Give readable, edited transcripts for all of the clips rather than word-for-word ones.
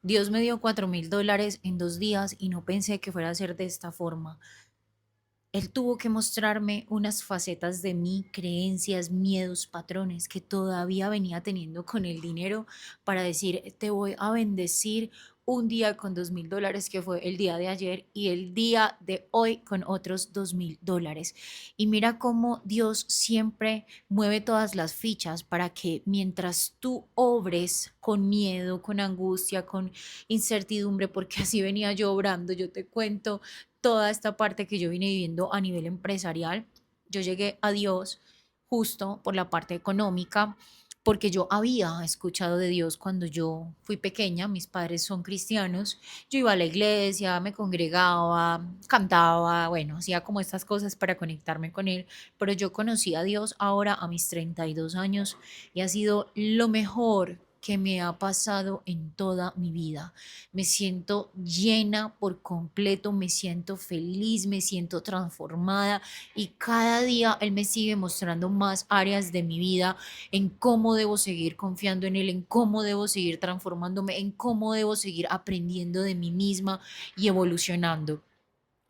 Dios me dio $4.000 en 2 días y no pensé que fuera a ser de esta forma. Él tuvo que mostrarme unas facetas de mí, creencias, miedos, patrones que todavía venía teniendo con el dinero para decir, te voy a bendecir un día con $2.000, que fue el día de ayer, y el día de hoy con otros $2.000. Y mira cómo Dios siempre mueve todas las fichas para que mientras tú obres con miedo, con angustia, con incertidumbre, porque así venía yo obrando, yo te cuento toda esta parte que yo vine viviendo a nivel empresarial. Yo llegué a Dios justo por la parte económica, porque yo había escuchado de Dios cuando yo fui pequeña, mis padres son cristianos, yo iba a la iglesia, me congregaba, cantaba, bueno, hacía como estas cosas para conectarme con Él, pero yo conocí a Dios ahora a mis 32 años y ha sido lo mejor que me ha pasado en toda mi vida. Me siento llena por completo, me siento feliz, me siento transformada y cada día Él me sigue mostrando más áreas de mi vida en cómo debo seguir confiando en Él, en cómo debo seguir transformándome, en cómo debo seguir aprendiendo de mí misma y evolucionando.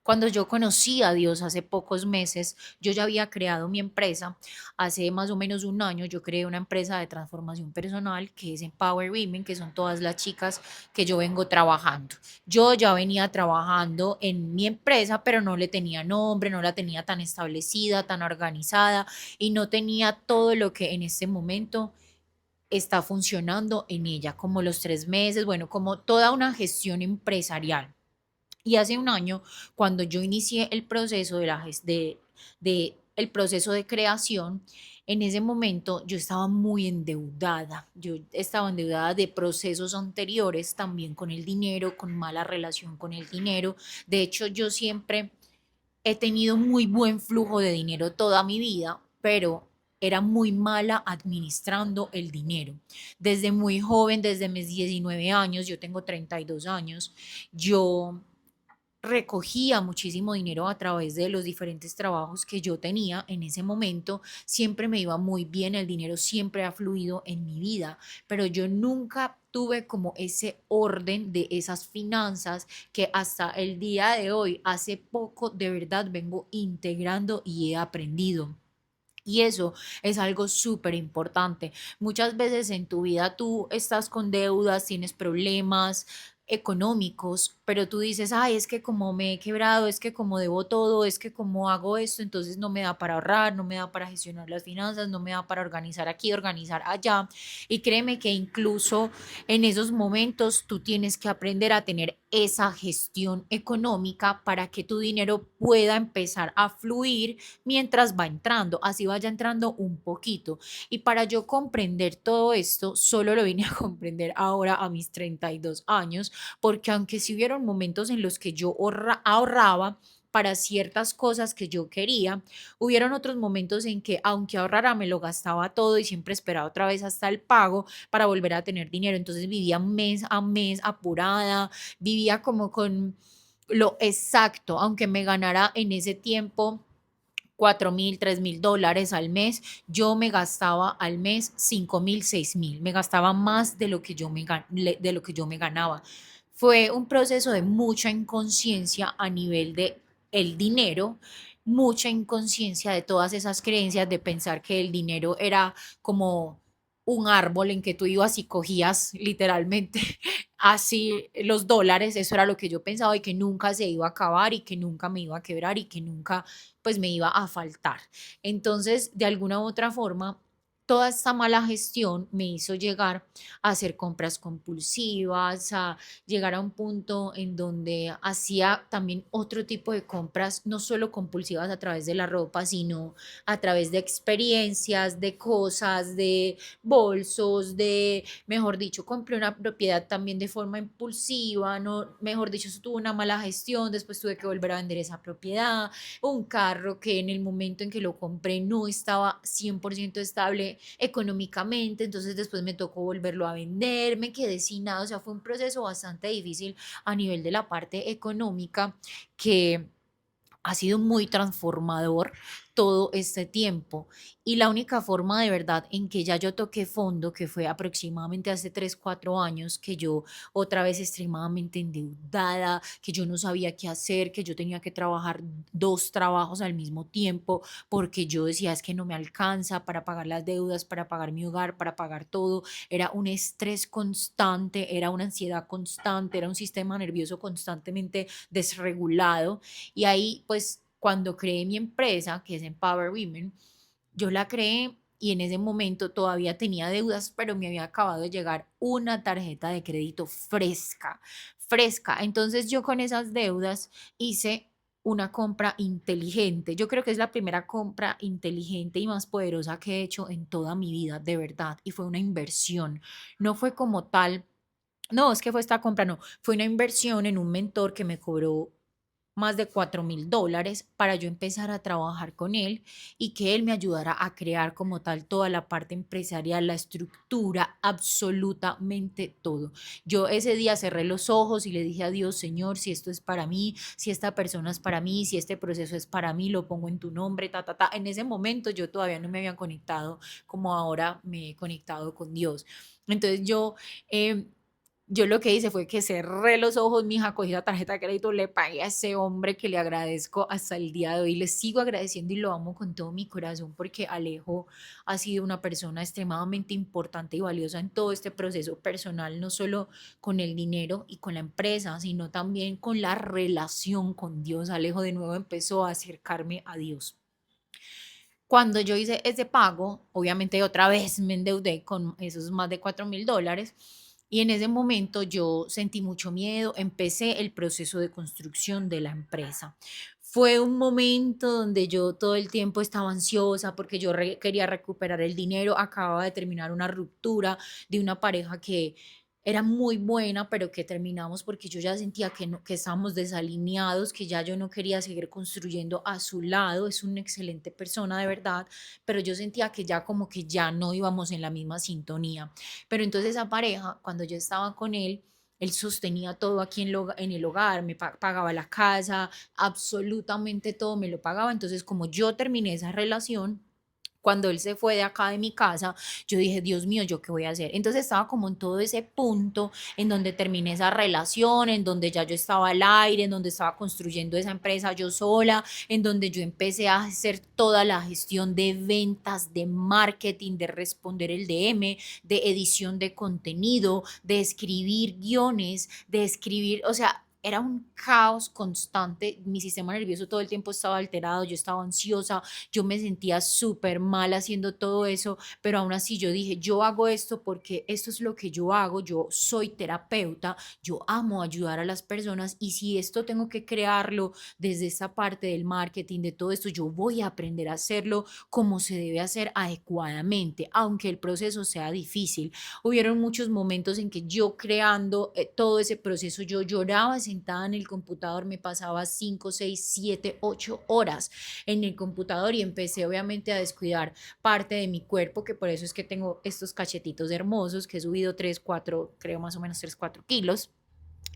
Cuando yo conocí a Dios hace pocos meses, yo ya había creado mi empresa. Hace más o menos un año yo creé una empresa de transformación personal que es Empower Women, que son todas las chicas que yo vengo trabajando. Yo ya venía trabajando en mi empresa, pero no le tenía nombre, no la tenía tan establecida, tan organizada y no tenía todo lo que en este momento está funcionando en ella, como los 3 meses, bueno, como toda una gestión empresarial. Y hace un año, cuando yo inicié el proceso de el proceso de creación, en ese momento yo estaba muy endeudada. Yo estaba endeudada de procesos anteriores, también con el dinero, con mala relación con el dinero. De hecho, yo siempre he tenido muy buen flujo de dinero toda mi vida, pero era muy mala administrando el dinero. Desde muy joven, desde mis 19 años, yo tengo 32 años, yo recogía muchísimo dinero a través de los diferentes trabajos que yo tenía en ese momento. Siempre me iba muy bien, el dinero siempre ha fluido en mi vida, pero yo nunca tuve como ese orden de esas finanzas que hasta el día de hoy, hace poco, de verdad vengo integrando y he aprendido. Y eso es algo súper importante. Muchas veces en tu vida tú estás con deudas, tienes problemas económicos, pero tú dices, ay, es que como me he quebrado, es que como debo todo, es que como hago esto, entonces no me da para ahorrar, no me da para gestionar las finanzas, no me da para organizar aquí, organizar allá. Y créeme que incluso en esos momentos tú tienes que aprender a tener esa gestión económica para que tu dinero pueda empezar a fluir mientras va entrando, así vaya entrando un poquito. Y para yo comprender todo esto, solo lo vine a comprender ahora a mis 32 años, porque aunque si hubieron momentos en los que yo ahorraba, para ciertas cosas que yo quería, hubieron otros momentos en que aunque ahorrara me lo gastaba todo y siempre esperaba otra vez hasta el pago para volver a tener dinero. Entonces vivía mes a mes apurada, vivía como con lo exacto, aunque me ganara en ese tiempo 4.000, $3.000 al mes, yo me gastaba al mes 5.000, 6.000, me gastaba más de lo que de lo que yo me ganaba. Fue un proceso de mucha inconsciencia a nivel de el dinero, mucha inconsciencia de todas esas creencias de pensar que el dinero era como un árbol en que tú ibas y cogías literalmente así los dólares, eso era lo que yo pensaba y que nunca se iba a acabar y que nunca me iba a quebrar y que nunca pues me iba a faltar. Entonces, de alguna u otra forma, toda esta mala gestión me hizo llegar a hacer compras compulsivas, a llegar a un punto en donde hacía también otro tipo de compras, no solo compulsivas a través de la ropa, sino a través de experiencias, de cosas, de bolsos, de, mejor dicho, compré una propiedad también de forma impulsiva, no, mejor dicho, eso tuvo una mala gestión, después tuve que volver a vender esa propiedad, un carro que en el momento en que lo compré no estaba 100% estable económicamente, entonces después me tocó volverlo a vender, me quedé sin nada, o sea, fue un proceso bastante difícil a nivel de la parte económica que ha sido muy transformador, todo este tiempo. Y la única forma de verdad en que ya yo toqué fondo, que fue aproximadamente hace 3 4 años, que yo otra vez extremadamente endeudada, que yo no sabía qué hacer, que yo tenía que trabajar 2 trabajos al mismo tiempo, porque yo decía, es que no me alcanza para pagar las deudas, para pagar mi hogar, para pagar todo. Era un estrés constante, era una ansiedad constante, era un sistema nervioso constantemente desregulado. Y ahí, pues, cuando creé mi empresa, que es Empower Women, yo la creé y en ese momento todavía tenía deudas, pero me había acabado de llegar una tarjeta de crédito fresca, fresca. Entonces yo con esas deudas hice una compra inteligente. Yo creo que es la primera compra inteligente y más poderosa que he hecho en toda mi vida, de verdad. Y fue una inversión. No fue como tal, no, es que fue esta compra, no, fue una inversión en un mentor que me cobró más de $4,000 para yo empezar a trabajar con él y que él me ayudara a crear como tal toda la parte empresarial, la estructura, absolutamente todo. Yo ese día cerré los ojos y le dije a Dios, Señor, si esto es para mí, si esta persona es para mí, si este proceso es para mí, lo pongo en tu nombre, ta, ta, ta. En ese momento yo todavía no me había conectado como ahora me he conectado con Dios. Entonces yo lo que hice fue que cerré los ojos, mija, cogí la tarjeta de crédito, le pagué a ese hombre que le agradezco hasta el día de hoy. Le sigo agradeciendo y lo amo con todo mi corazón porque Alejo ha sido una persona extremadamente importante y valiosa en todo este proceso personal, no solo con el dinero y con la empresa, sino también con la relación con Dios. Alejo de nuevo empezó a acercarme a Dios. Cuando yo hice ese pago, obviamente otra vez me endeudé con esos más de $4,000 y en ese momento yo sentí mucho miedo, empecé el proceso de construcción de la empresa. Fue un momento donde yo todo el tiempo estaba ansiosa porque yo quería recuperar el dinero, acababa de terminar una ruptura de una pareja que era muy buena, pero que terminamos porque yo ya sentía que, no, que estábamos desalineados, que ya yo no quería seguir construyendo a su lado. Es una excelente persona de verdad, pero yo sentía que ya como que ya no íbamos en la misma sintonía. Pero entonces esa pareja, cuando yo estaba con él sostenía todo aquí en el hogar, me pagaba la casa, absolutamente todo me lo pagaba. Entonces, como yo terminé esa relación, cuando él se fue de acá de mi casa, yo dije, Dios mío, ¿yo qué voy a hacer? Entonces estaba como en todo ese punto en donde terminé esa relación, en donde ya yo estaba al aire, en donde estaba construyendo esa empresa yo sola, en donde yo empecé a hacer toda la gestión de ventas, de marketing, de responder el DM, de edición de contenido, de escribir guiones, de escribir, o sea, era un caos constante, mi sistema nervioso todo el tiempo estaba alterado, yo estaba ansiosa, yo me sentía súper mal haciendo todo eso, pero aún así yo dije, yo hago esto porque esto es lo que yo hago, yo soy terapeuta, yo amo ayudar a las personas y si esto tengo que crearlo desde esa parte del marketing, de todo esto, yo voy a aprender a hacerlo como se debe hacer adecuadamente, aunque el proceso sea difícil. Hubieron muchos momentos en que yo creando todo ese proceso, yo lloraba sentada en el computador, me pasaba 5 6 7 8 horas en el computador y empecé obviamente a descuidar parte de mi cuerpo, que por eso es que tengo estos cachetitos hermosos, que he subido 3 4 creo más o menos 3 4 kilos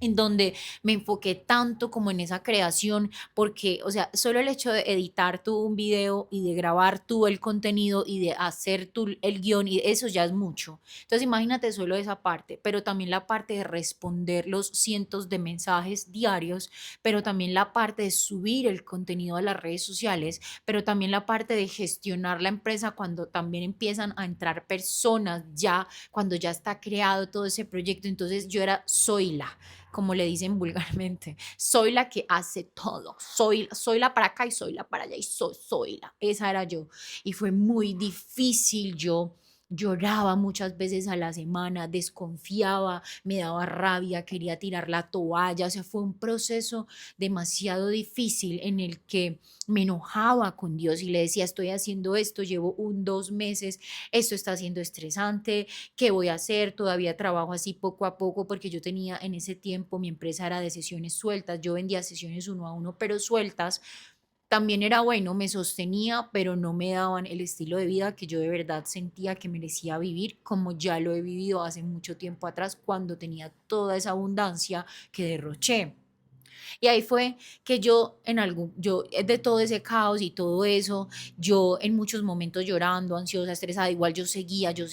en donde me enfoqué tanto como en esa creación, porque, o sea, solo el hecho de editar tú un video y de grabar tú el contenido y de hacer tú el guión, y eso ya es mucho. Entonces, imagínate solo esa parte, pero también la parte de responder los cientos de mensajes diarios, pero también la parte de subir el contenido a las redes sociales, pero también la parte de gestionar la empresa cuando también empiezan a entrar personas ya, cuando ya está creado todo ese proyecto. Entonces, yo era, soy la como le dicen vulgarmente, soy la que hace todo, soy la para acá y soy la para allá y soy la, esa era yo. Y fue muy difícil, yo lloraba muchas veces a la semana, desconfiaba, me daba rabia, quería tirar la toalla, o sea, fue un proceso demasiado difícil en el que me enojaba con Dios y le decía, estoy haciendo esto, llevo 2 meses, esto está siendo estresante, ¿qué voy a hacer? Todavía trabajo así poco a poco porque yo tenía en ese tiempo, mi empresa era de sesiones sueltas, yo vendía sesiones uno a uno, pero sueltas. También era bueno, me sostenía, pero no me daban el estilo de vida que yo de verdad sentía que merecía vivir, como ya lo he vivido hace mucho tiempo atrás, cuando tenía toda esa abundancia que derroché. Y ahí fue que de todo ese caos y todo eso, yo en muchos momentos llorando, ansiosa, estresada, igual yo decía, yo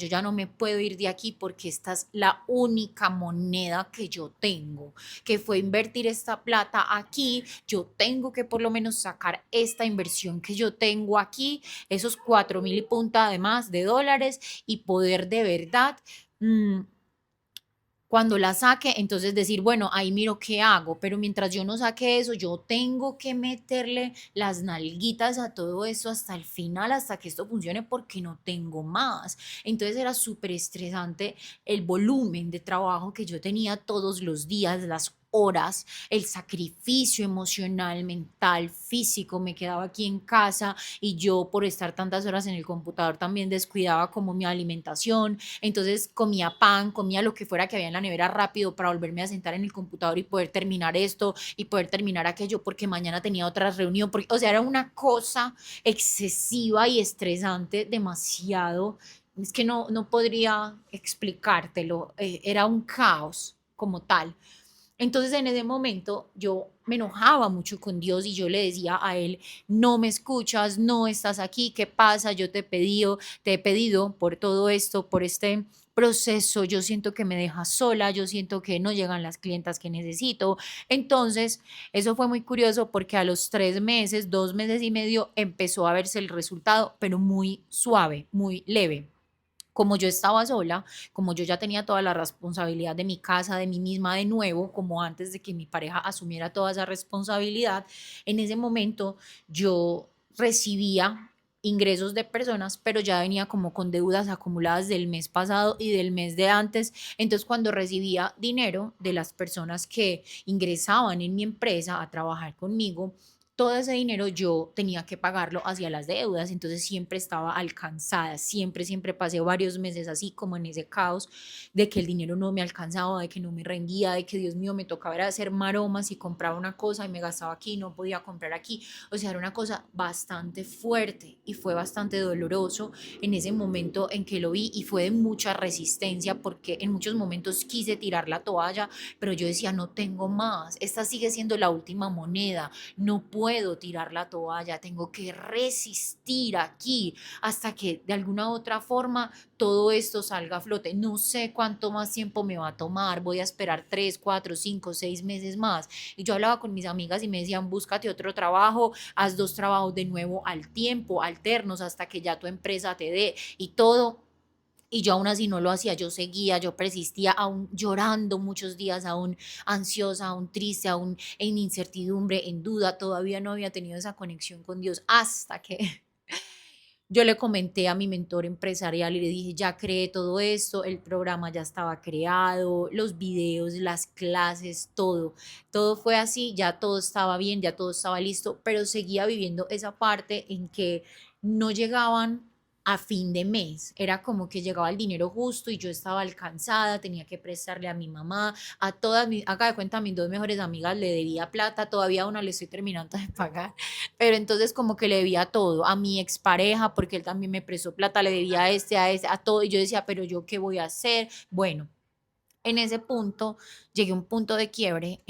ya no me puedo ir de aquí porque esta es la única moneda que yo tengo, que fue invertir esta plata aquí, yo tengo que por lo menos sacar esta inversión que yo tengo aquí, esos 4.000 y punta además de dólares y poder de verdad mm, cuando la saque, entonces decir, bueno, ahí miro qué hago, pero mientras yo no saque eso, yo tengo que meterle las nalguitas a todo esto hasta el final, hasta que esto funcione, porque no tengo más. Entonces era súper estresante el volumen de trabajo que yo tenía todos los días, las horas, el sacrificio emocional, mental, físico, me quedaba aquí en casa y yo por estar tantas horas en el computador también descuidaba como mi alimentación, entonces comía pan, comía lo que fuera que había en la nevera rápido para volverme a sentar en el computador y poder terminar esto y poder terminar aquello porque mañana tenía otra reunión. O sea, era una cosa excesiva y estresante, demasiado. Es que no podría explicártelo. Era un caos como tal. Entonces en ese momento yo me enojaba mucho con Dios y yo le decía a él, no me escuchas, no estás aquí, ¿qué pasa? Yo te he pedido por todo esto, por este proceso, yo siento que me dejas sola, yo siento que no llegan las clientas que necesito. Entonces, eso fue muy curioso porque a los 3 meses, 2 meses y medio, empezó a verse el resultado, pero muy suave, muy leve. Como yo estaba sola, como yo ya tenía toda la responsabilidad de mi casa, de mí misma de nuevo, como antes de que mi pareja asumiera toda esa responsabilidad, en ese momento yo recibía ingresos de personas, pero ya venía como con deudas acumuladas del mes pasado y del mes de antes. Entonces, cuando recibía dinero de las personas que ingresaban en mi empresa a trabajar conmigo, todo ese dinero yo tenía que pagarlo hacia las deudas, entonces siempre estaba alcanzada, siempre pasé varios meses así como en ese caos de que el dinero no me alcanzaba, de que no me rendía, de que Dios mío me tocaba era hacer maromas y compraba una cosa y me gastaba aquí, no podía comprar aquí, o sea, era una cosa bastante fuerte y fue bastante doloroso en ese momento en que lo vi y fue de mucha resistencia porque en muchos momentos quise tirar la toalla, pero yo decía, no tengo más, esta sigue siendo la última moneda, no puedo tirar la toalla, tengo que resistir aquí hasta que de alguna otra forma todo esto salga a flote. No sé cuánto más tiempo me va a tomar, voy a esperar 3, 4, 5, 6 meses más. Y yo hablaba con mis amigas y me decían, búscate otro trabajo, haz 2 trabajos de nuevo al tiempo, alternos hasta que ya tu empresa te dé y todo. Y yo aún así no lo hacía, yo seguía, yo persistía, aún llorando muchos días, aún ansiosa, aún triste, aún en incertidumbre, en duda, todavía no había tenido esa conexión con Dios hasta que yo le comenté a mi mentor empresarial y le dije, ya creé todo esto, el programa ya estaba creado, los videos, las clases, todo fue así, ya todo estaba bien, ya todo estaba listo, pero seguía viviendo esa parte en que no llegaban a fin de mes, era como que llegaba el dinero justo y yo estaba alcanzada, tenía que prestarle a mi mamá, a todas mis, haga de cuenta, a mis dos mejores amigas le debía plata, todavía a una le estoy terminando de pagar, pero entonces como que le debía todo, a mi expareja, porque él también me prestó plata, le debía a este, a todo, y yo decía, pero yo qué voy a hacer. Bueno, en ese punto llegué a un punto de quiebre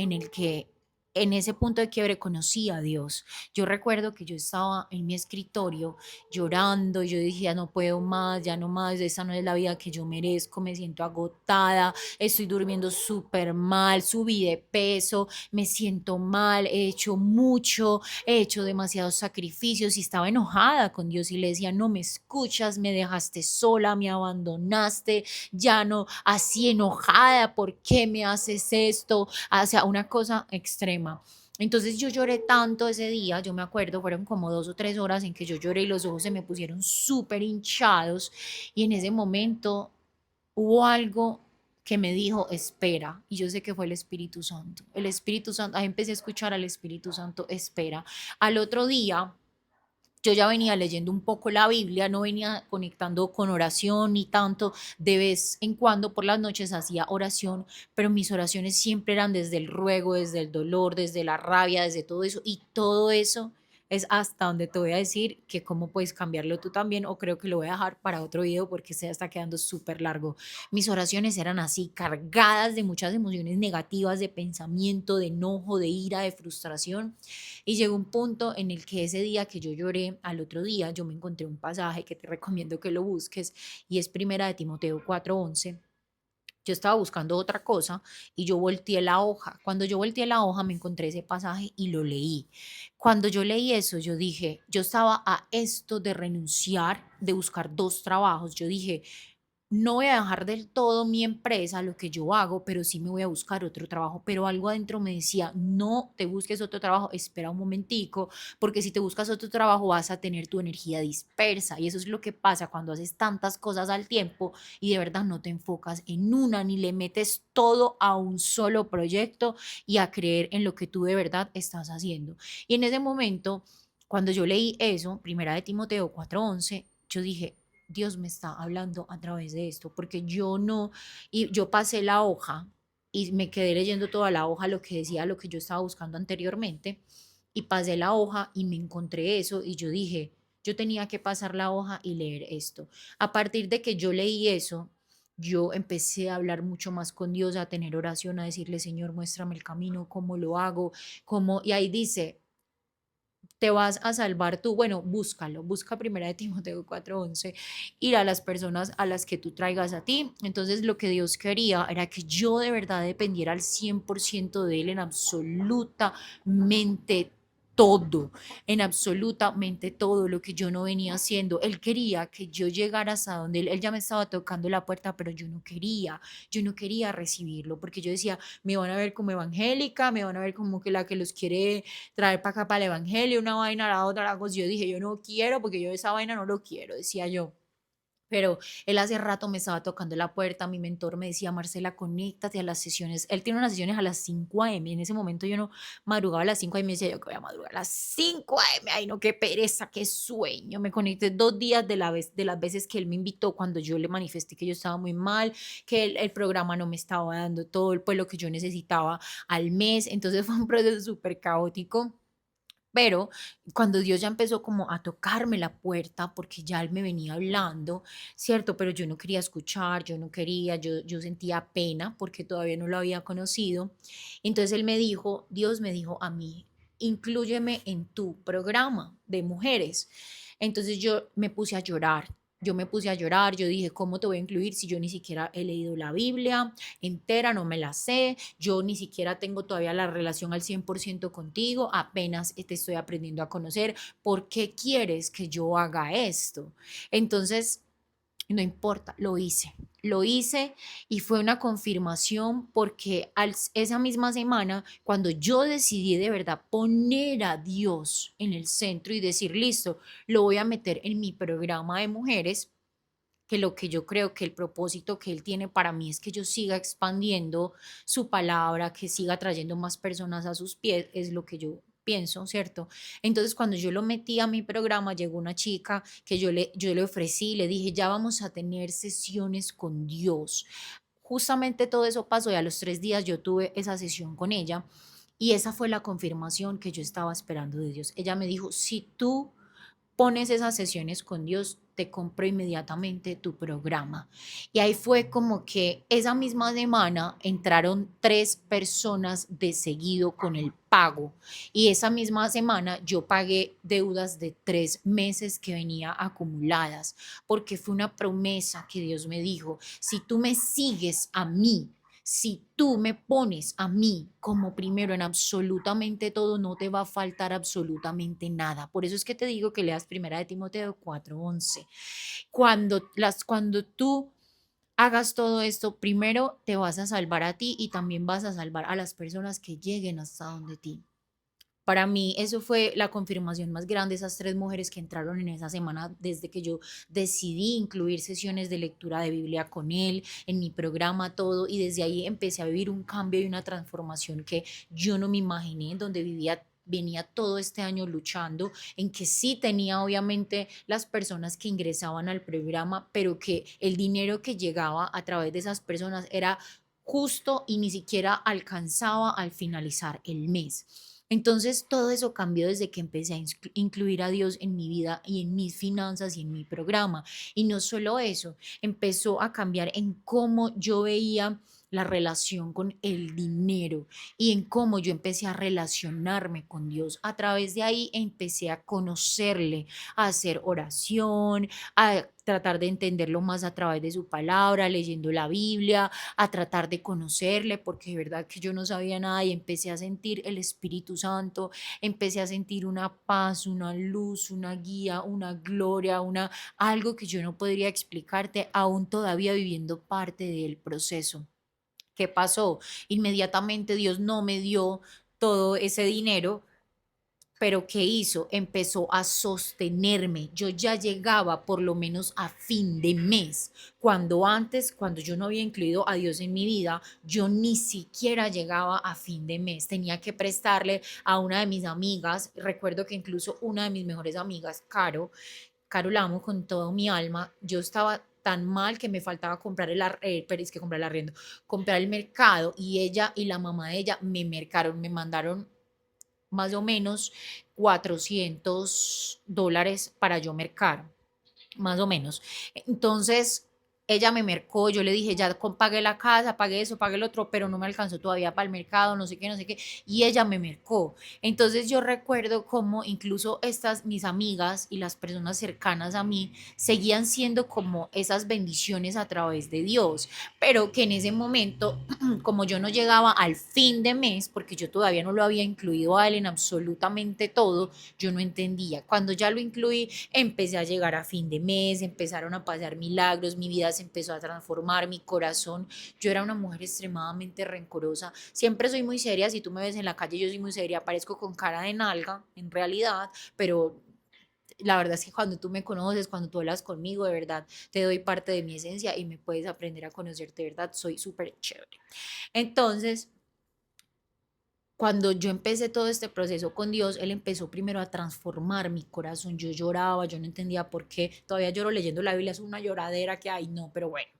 en ese punto de quiebre conocí a Dios. Yo recuerdo que yo estaba en mi escritorio llorando, yo decía, no puedo más, ya no más, esa no es la vida que yo merezco, me siento agotada, estoy durmiendo súper mal, subí de peso, me siento mal, he hecho mucho, he hecho demasiados sacrificios y estaba enojada con Dios y le decía, no me escuchas, me dejaste sola, me abandonaste, ya no, así enojada, ¿por qué me haces esto? O sea, una cosa extrema. Entonces yo lloré tanto ese día, yo me acuerdo, fueron como 2 o 3 horas en que yo lloré y los ojos se me pusieron súper hinchados y en ese momento hubo algo que me dijo, espera, y yo sé que fue el Espíritu Santo, ahí empecé a escuchar al Espíritu Santo, espera. Al otro día yo ya venía leyendo un poco la Biblia, no venía conectando con oración ni tanto, de vez en cuando por las noches hacía oración, pero mis oraciones siempre eran desde el ruego, desde el dolor, desde la rabia, desde todo eso, y todo eso es hasta donde te voy a decir que cómo puedes cambiarlo tú también, o creo que lo voy a dejar para otro video porque se está quedando súper largo. Mis oraciones eran así, cargadas de muchas emociones negativas, de pensamiento, de enojo, de ira, de frustración. Y llegó un punto en el que ese día que yo lloré, al otro día yo me encontré un pasaje que te recomiendo que lo busques y es Primera de Timoteo 4:11. Yo estaba buscando otra cosa y yo volteé la hoja. Cuando yo volteé la hoja me encontré ese pasaje y lo leí. Cuando yo leí eso, yo dije, yo estaba a esto de renunciar, de buscar dos trabajos. Yo dije, no voy a dejar del todo mi empresa, lo que yo hago, pero sí me voy a buscar otro trabajo. Pero algo adentro me decía, no te busques otro trabajo, espera un momentico, porque si te buscas otro trabajo vas a tener tu energía dispersa. Y eso es lo que pasa cuando haces tantas cosas al tiempo y de verdad no te enfocas en una ni le metes todo a un solo proyecto y a creer en lo que tú de verdad estás haciendo. Y en ese momento, cuando yo leí eso, Primera de Timoteo 4:11, yo dije, Dios me está hablando a través de esto, porque yo no, y yo pasé la hoja y me quedé leyendo toda la hoja, lo que decía, lo que yo estaba buscando anteriormente, y pasé la hoja y me encontré eso y yo dije, yo tenía que pasar la hoja y leer esto. A partir de que yo leí eso, yo empecé a hablar mucho más con Dios, a tener oración, a decirle, Señor, muéstrame el camino, cómo lo hago, cómo, y ahí dice, te vas a salvar tú. Bueno, búscalo, busca Primera de Timoteo 4:11, ir a las personas a las que tú traigas a ti. Entonces, lo que Dios quería era que yo de verdad dependiera al 100% de Él en absolutamente todo, en absolutamente todo lo que yo no venía haciendo. Él quería que yo llegara hasta donde él ya me estaba tocando la puerta, pero yo no quería recibirlo, porque yo decía, me van a ver como evangélica, me van a ver como que la que los quiere traer para acá para el evangelio, una vaina, la otra, la cosa. Yo dije, yo no quiero, porque yo esa vaina no lo quiero, decía yo. Pero él hace rato me estaba tocando la puerta, mi mentor me decía, Marcela, conéctate a las sesiones. Él tiene unas sesiones a las 5 a.m. En ese momento yo no madrugaba a las 5 a.m. Y me decía yo que voy a madrugar a las 5 a.m. Ay, no, qué pereza, qué sueño. Me conecté 2 días de las veces que él me invitó cuando yo le manifesté que yo estaba muy mal, que el programa no me estaba dando todo pues, lo que yo necesitaba al mes. Entonces fue un proceso súper caótico. Pero cuando Dios ya empezó como a tocarme la puerta, porque ya Él me venía hablando, ¿cierto? Pero yo no quería escuchar, yo no quería, yo sentía pena porque todavía no lo había conocido. Entonces Él me dijo, Dios me dijo a mí, inclúyeme en tu programa de mujeres. Entonces yo me puse a llorar. Yo me puse a llorar, yo dije, ¿cómo te voy a incluir si yo ni siquiera he leído la Biblia entera, no me la sé, yo ni siquiera tengo todavía la relación al 100% contigo, apenas te estoy aprendiendo a conocer, ¿por qué quieres que yo haga esto? Entonces, no importa, lo hice y fue una confirmación porque esa misma semana, cuando yo decidí de verdad poner a Dios en el centro y decir, listo, lo voy a meter en mi programa de mujeres, que lo que yo creo que el propósito que él tiene para mí es que yo siga expandiendo su palabra, que siga trayendo más personas a sus pies, es lo que yo pienso, ¿cierto? Entonces, cuando yo lo metí a mi programa, llegó una chica que yo le ofrecí, le dije, ya vamos a tener sesiones con Dios. Justamente todo eso pasó y a los 3 días yo tuve esa sesión con ella y esa fue la confirmación que yo estaba esperando de Dios. Ella me dijo, si tú pones esas sesiones con Dios, te compro inmediatamente tu programa. Y ahí fue como que esa misma semana entraron 3 personas de seguido con el pago. Y esa misma semana yo pagué deudas de 3 meses que venía acumuladas, porque fue una promesa que Dios me dijo, si tú me sigues a mí, si tú me pones a mí como primero en absolutamente todo, no te va a faltar absolutamente nada. Por eso es que te digo que leas Primera de Timoteo 4:11. Cuando tú hagas todo esto, primero te vas a salvar a ti y también vas a salvar a las personas que lleguen hasta donde ti. Para mí eso fue la confirmación más grande, esas 3 mujeres que entraron en esa semana desde que yo decidí incluir sesiones de lectura de Biblia con él, en mi programa, todo, y desde ahí empecé a vivir un cambio y una transformación que yo no me imaginé, en donde venía todo este año luchando, en que sí tenía obviamente las personas que ingresaban al programa, pero que el dinero que llegaba a través de esas personas era justo y ni siquiera alcanzaba al finalizar el mes. Entonces todo eso cambió desde que empecé a incluir a Dios en mi vida y en mis finanzas y en mi programa. Y no solo eso, empezó a cambiar en cómo yo veía la relación con el dinero y en cómo yo empecé a relacionarme con Dios. A través de ahí empecé a conocerle, a hacer oración, a tratar de entenderlo más a través de su palabra, leyendo la Biblia, a tratar de conocerle, porque de verdad que yo no sabía nada y empecé a sentir el Espíritu Santo, empecé a sentir una paz, una luz, una guía, una gloria, algo que yo no podría explicarte, aún todavía viviendo parte del proceso. ¿Qué pasó? Inmediatamente Dios no me dio todo ese dinero, pero ¿qué hizo? Empezó a sostenerme. Yo ya llegaba por lo menos a fin de mes. Cuando antes, cuando yo no había incluido a Dios en mi vida, yo ni siquiera llegaba a fin de mes. Tenía que prestarle a una de mis amigas. Recuerdo que incluso una de mis mejores amigas, Caro la amo con todo mi alma. Yo estaba tan mal que me faltaba comprar pero es que comprar el arriendo, comprar el mercado, y ella y la mamá de ella me mercaron, me mandaron más o menos $400 para yo mercar, más o menos. Entonces, ella me mercó, yo le dije, ya pagué la casa, pagué eso, pagué el otro, pero no me alcanzó todavía para el mercado, no sé qué, no sé qué, y ella me mercó. Entonces yo recuerdo como incluso estas, mis amigas y las personas cercanas a mí, seguían siendo como esas bendiciones a través de Dios, pero que en ese momento, como yo no llegaba al fin de mes, porque yo todavía no lo había incluido a él en absolutamente todo, yo no entendía. Cuando ya lo incluí, empecé a llegar a fin de mes, empezaron a pasar milagros, mi vida se empezó a transformar, mi corazón, yo era una mujer extremadamente rencorosa, siempre soy muy seria, si tú me ves en la calle yo soy muy seria, parezco con cara de nalga en realidad, pero la verdad es que cuando tú me conoces, cuando tú hablas conmigo, de verdad, te doy parte de mi esencia y me puedes aprender a conocerte, de verdad, soy súper chévere. Entonces, cuando yo empecé todo este proceso con Dios, Él empezó primero a transformar mi corazón. Yo lloraba, yo no entendía por qué. Todavía lloro leyendo la Biblia, es una lloradera que hay, no, pero bueno.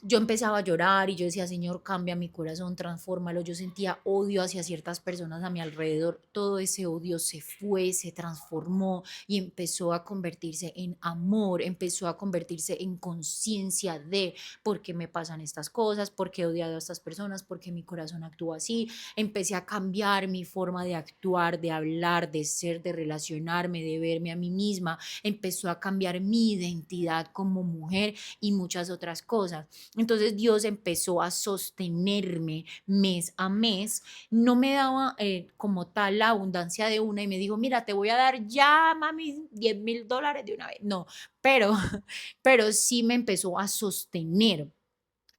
Yo empezaba a llorar y yo decía, Señor, cambia mi corazón, transfórmalo. Yo sentía odio hacia ciertas personas a mi alrededor. Todo ese odio se fue, se transformó y empezó a convertirse en amor, empezó a convertirse en conciencia de por qué me pasan estas cosas, por qué he odiado a estas personas, por qué mi corazón actúa así. Empecé a cambiar mi forma de actuar, de hablar, de ser, de relacionarme, de verme a mí misma. Empezó a cambiar mi identidad como mujer y muchas otras cosas. Entonces Dios empezó a sostenerme mes a mes, no me daba como tal la abundancia de una y me dijo, mira, te voy a dar ya, mami, $10,000 de una vez. No, pero, pero sí me empezó a sostener.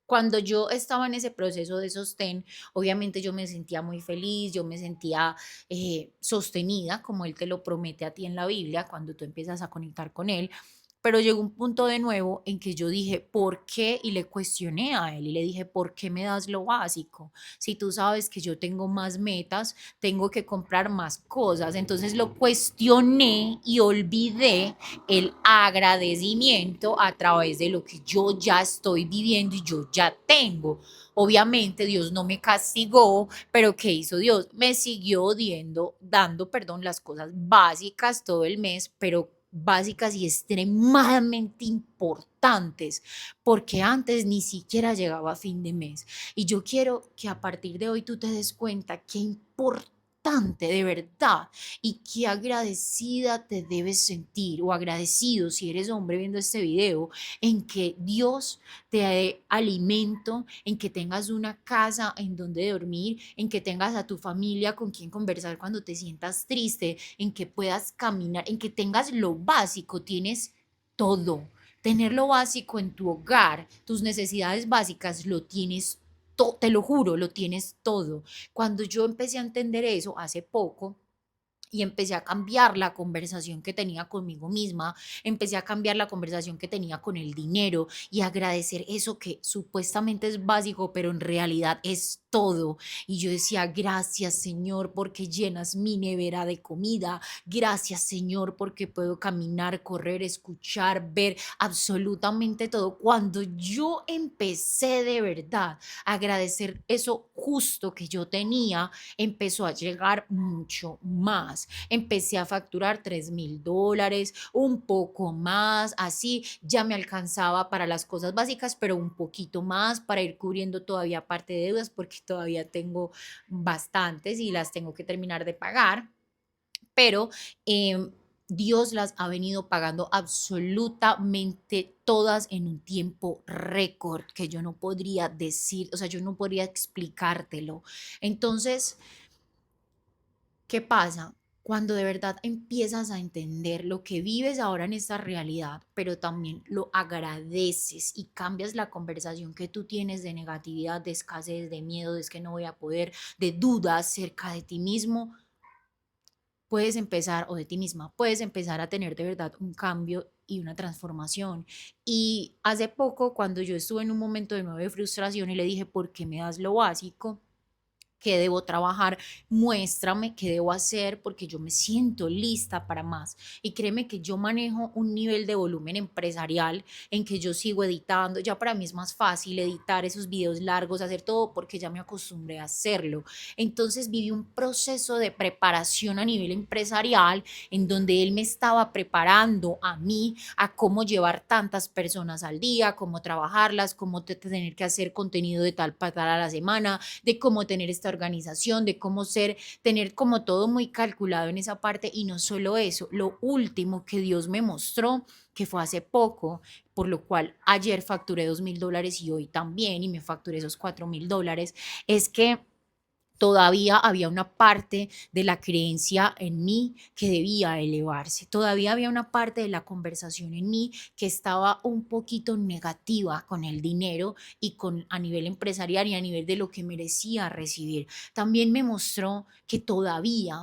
Cuando yo estaba en ese proceso de sostén, obviamente yo me sentía muy feliz, yo me sentía sostenida, como Él te lo promete a ti en la Biblia, cuando tú empiezas a conectar con Él. Pero llegó un punto de nuevo en que yo dije, ¿por qué? Y le cuestioné a Él y le dije, ¿por qué me das lo básico? Si tú sabes que yo tengo más metas, tengo que comprar más cosas. Entonces lo cuestioné y olvidé el agradecimiento a través de lo que yo ya estoy viviendo y yo ya tengo. Obviamente Dios no me castigó, pero ¿qué hizo Dios? Me siguió dando, perdón, las cosas básicas todo el mes, pero básicas y extremadamente importantes, porque antes ni siquiera llegaba a fin de mes. Y yo quiero que a partir de hoy tú te des cuenta qué importante de verdad y qué agradecida te debes sentir o agradecido si eres hombre viendo este video en que Dios te dé alimento, en que tengas una casa en donde dormir, en que tengas a tu familia con quien conversar cuando te sientas triste, en que puedas caminar, en que tengas lo básico, tienes todo. Tener lo básico en tu hogar, tus necesidades básicas, lo tienes todo, te lo juro, lo tienes todo. Cuando yo empecé a entender eso hace poco, Y empecé a cambiar la conversación que tenía conmigo misma, empecé a cambiar la conversación que tenía con el dinero y agradecer eso que supuestamente es básico, pero en realidad es todo. Y yo decía, gracias Señor porque llenas mi nevera de comida, gracias Señor porque puedo caminar, correr, escuchar, ver absolutamente todo. Cuando yo empecé de verdad a agradecer eso justo que yo tenía, empezó a llegar mucho más. Empecé a facturar $3,000, un poco más, así ya me alcanzaba para las cosas básicas, pero un poquito más para ir cubriendo todavía parte de deudas, porque todavía tengo bastantes y las tengo que terminar de pagar, pero Dios las ha venido pagando absolutamente todas en un tiempo récord que yo no podría decir, o sea, yo no podría explicártelo. Entonces, ¿qué pasa? Cuando de verdad empiezas a entender lo que vives ahora en esta realidad, pero también lo agradeces y cambias la conversación que tú tienes de negatividad, de escasez, de miedo, de es que no voy a poder, de dudas acerca de ti mismo, puedes empezar, o de ti misma, puedes empezar a tener de verdad un cambio y una transformación. Y hace poco, cuando yo estuve en un momento de nuevo de frustración y le dije, ¿por qué me das lo básico? ¿Qué debo trabajar? Muéstrame qué debo hacer porque yo me siento lista para más. Y créeme que yo manejo un nivel de volumen empresarial en que yo sigo editando. Ya para mí es más fácil editar esos videos largos, hacer todo porque ya me acostumbré a hacerlo. Entonces viví un proceso de preparación a nivel empresarial en donde él me estaba preparando a mí a cómo llevar tantas personas al día, cómo trabajarlas, cómo tener que hacer contenido de tal para tal a la semana, de cómo tener esta organización, de cómo ser, tener como todo muy calculado en esa parte. Y no solo eso, lo último que Dios me mostró, que fue hace poco, por lo cual ayer facturé $2,000 y hoy también, y me facturé esos $4,000, es que todavía había una parte de la creencia en mí que debía elevarse. Todavía había una parte de la conversación en mí que estaba un poquito negativa con el dinero y con a nivel empresarial y a nivel de lo que merecía recibir. También me mostró que todavía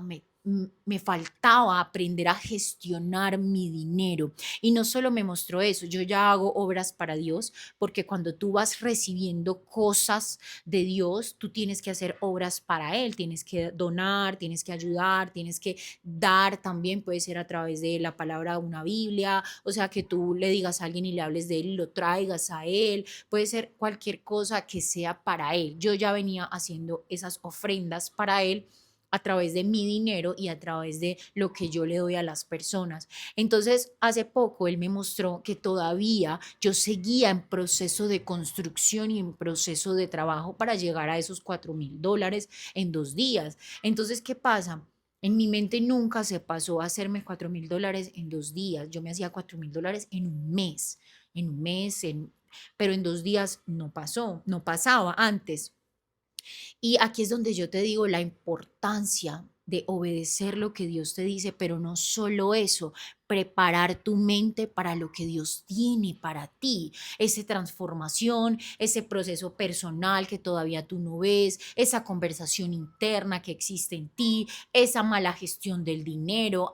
me faltaba aprender a gestionar mi dinero. Y no solo me mostró eso, yo ya hago obras para Dios, porque cuando tú vas recibiendo cosas de Dios, tú tienes que hacer obras para Él, tienes que donar, tienes que ayudar, tienes que dar también, puede ser a través de la palabra de una Biblia, o sea, que tú le digas a alguien y le hables de Él y lo traigas a Él, puede ser cualquier cosa que sea para Él. Yo ya venía haciendo esas ofrendas para Él a través de mi dinero y a través de lo que yo le doy a las personas. Entonces, hace poco él me mostró que todavía yo seguía en proceso de construcción y en proceso de trabajo para llegar a esos $4,000 en 2 días. Entonces, ¿qué pasa? En mi mente nunca se pasó a hacerme $4,000 en 2 días. Yo me hacía $4,000 en un mes, pero en 2 días no pasó, no pasaba antes. Y aquí es donde yo te digo la importancia de obedecer lo que Dios te dice, pero no solo eso, preparar tu mente para lo que Dios tiene para ti, esa transformación, ese proceso personal que todavía tú no ves, esa conversación interna que existe en ti, esa mala gestión del dinero.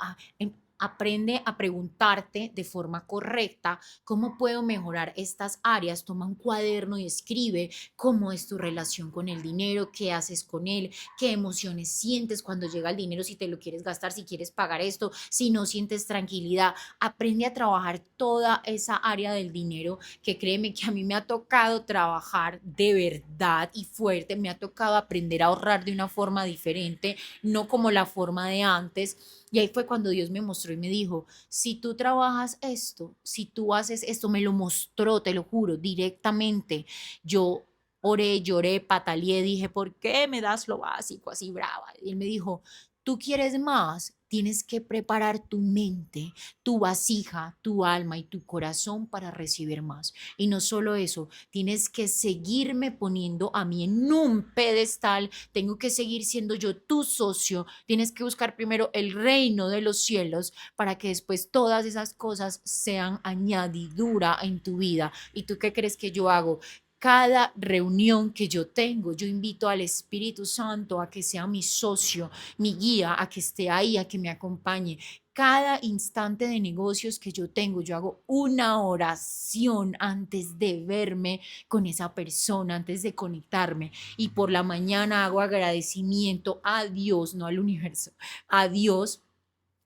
Aprende a preguntarte de forma correcta cómo puedo mejorar estas áreas. Toma un cuaderno y escribe cómo es tu relación con el dinero, qué haces con él, qué emociones sientes cuando llega el dinero, si te lo quieres gastar, si quieres pagar esto, si no sientes tranquilidad. Aprende a trabajar toda esa área del dinero, que créeme que a mí me ha tocado trabajar de verdad y fuerte, me ha tocado aprender a ahorrar de una forma diferente, no como la forma de antes. Y ahí fue cuando Dios me mostró y me dijo, si tú trabajas esto, si tú haces esto, me lo mostró, te lo juro, directamente. Yo oré, lloré, pataleé, dije, ¿por qué me das lo básico así brava? Y él me dijo, ¿tú quieres más? Tienes que preparar tu mente, tu vasija, tu alma y tu corazón para recibir más. Y no solo eso, tienes que seguirme poniendo a mí en un pedestal, tengo que seguir siendo yo tu socio, tienes que buscar primero el reino de los cielos para que después todas esas cosas sean añadidura en tu vida. ¿Y tú qué crees que yo hago? cada reunión que yo tengo, yo invito al Espíritu Santo a que sea mi socio, mi guía, a que esté ahí, a que me acompañe. Cada instante de negocios que yo tengo, yo hago una oración antes de verme con esa persona, antes de conectarme. Y por la mañana hago agradecimiento a Dios, no al universo, a Dios.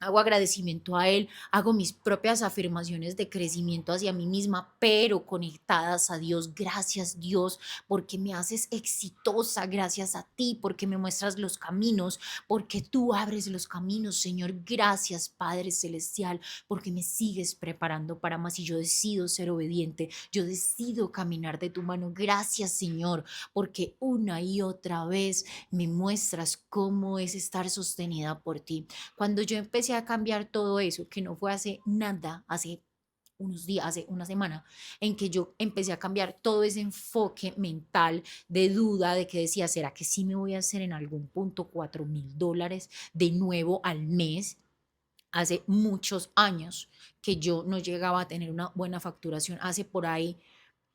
Hago agradecimiento a Él, hago mis propias afirmaciones de crecimiento hacia mí misma, pero conectadas a Dios. Gracias, Dios, porque me haces exitosa. Gracias a ti, porque me muestras los caminos, porque tú abres los caminos, Señor. Gracias, Padre Celestial, porque me sigues preparando para más y yo decido ser obediente. Yo decido caminar de tu mano. Gracias, Señor, porque una y otra vez me muestras cómo es estar sostenida por ti. Cuando yo empecé a cambiar todo eso, que no fue hace nada, hace unos días, hace una semana, en que yo empecé a cambiar todo ese enfoque mental de duda, de que decía, ¿será que sí me voy a hacer en algún punto $4,000 de nuevo al mes? Hace muchos años que yo no llegaba a tener una buena facturación, hace por ahí,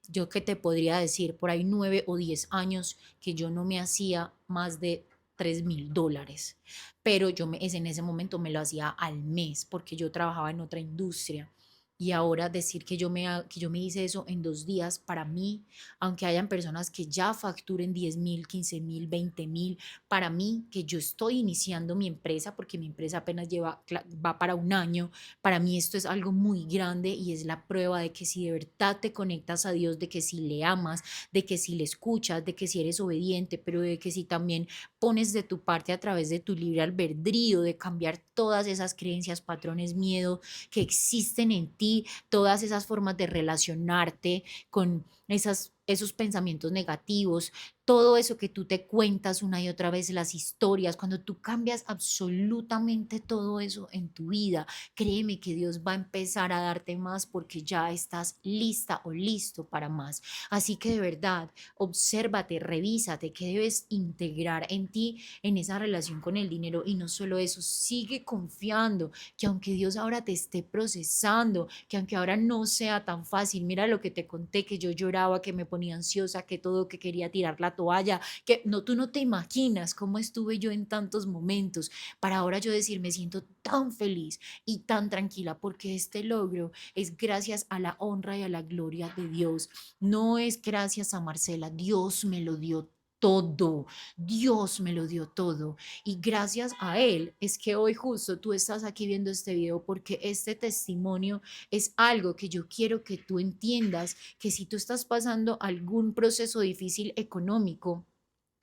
yo que te podría decir, por ahí 9 o 10 años que yo no me hacía más de $3,000, pero en ese momento me lo hacía al mes porque yo trabajaba en otra industria. Y ahora decir que yo me hice eso en 2 días, para mí, aunque hayan personas que ya facturen 10,000, 15,000, 20,000, para mí, que yo estoy iniciando mi empresa, porque mi empresa apenas va para un año, para mí esto es algo muy grande y es la prueba de que si de verdad te conectas a Dios, de que si le amas, de que si le escuchas, de que si eres obediente, pero de que si también pones de tu parte a través de tu libre albedrío, de cambiar todas esas creencias, patrones, miedo que existen en ti, todas esas formas de relacionarte con esos pensamientos negativos, todo eso que tú te cuentas una y otra vez, las historias, cuando tú cambias absolutamente todo eso en tu vida, créeme que Dios va a empezar a darte más porque ya estás lista o listo para más. Así que de verdad, obsérvate, revísate qué debes integrar en ti en esa relación con el dinero y no solo eso, sigue confiando que aunque Dios ahora te esté procesando, que aunque ahora no sea tan fácil, mira lo que te conté, que yo lloraba, que me ponía ansiosa, que todo, que quería tirar la toalla, que no, tú no te imaginas cómo estuve yo en tantos momentos para ahora yo decir, me siento tan feliz y tan tranquila porque este logro es gracias a la honra y a la gloria de Dios. No es gracias a Marcela, Dios me lo dio todo, Dios me lo dio todo y gracias a Él es que hoy justo tú estás aquí viendo este video porque este testimonio es algo que yo quiero que tú entiendas, que si tú estás pasando algún proceso difícil económico,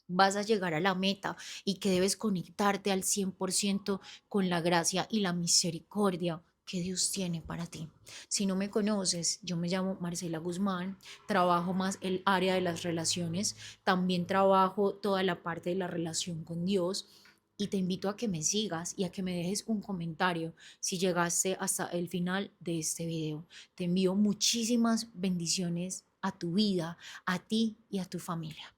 vas a llegar a la meta y que debes conectarte al 100% con la gracia y la misericordia que Dios tiene para ti. Si no me conoces, yo me llamo Marcela Guzmán, trabajo más el área de las relaciones, también trabajo toda la parte de la relación con Dios y te invito a que me sigas y a que me dejes un comentario si llegaste hasta el final de este video. Te envío muchísimas bendiciones a tu vida, a ti y a tu familia.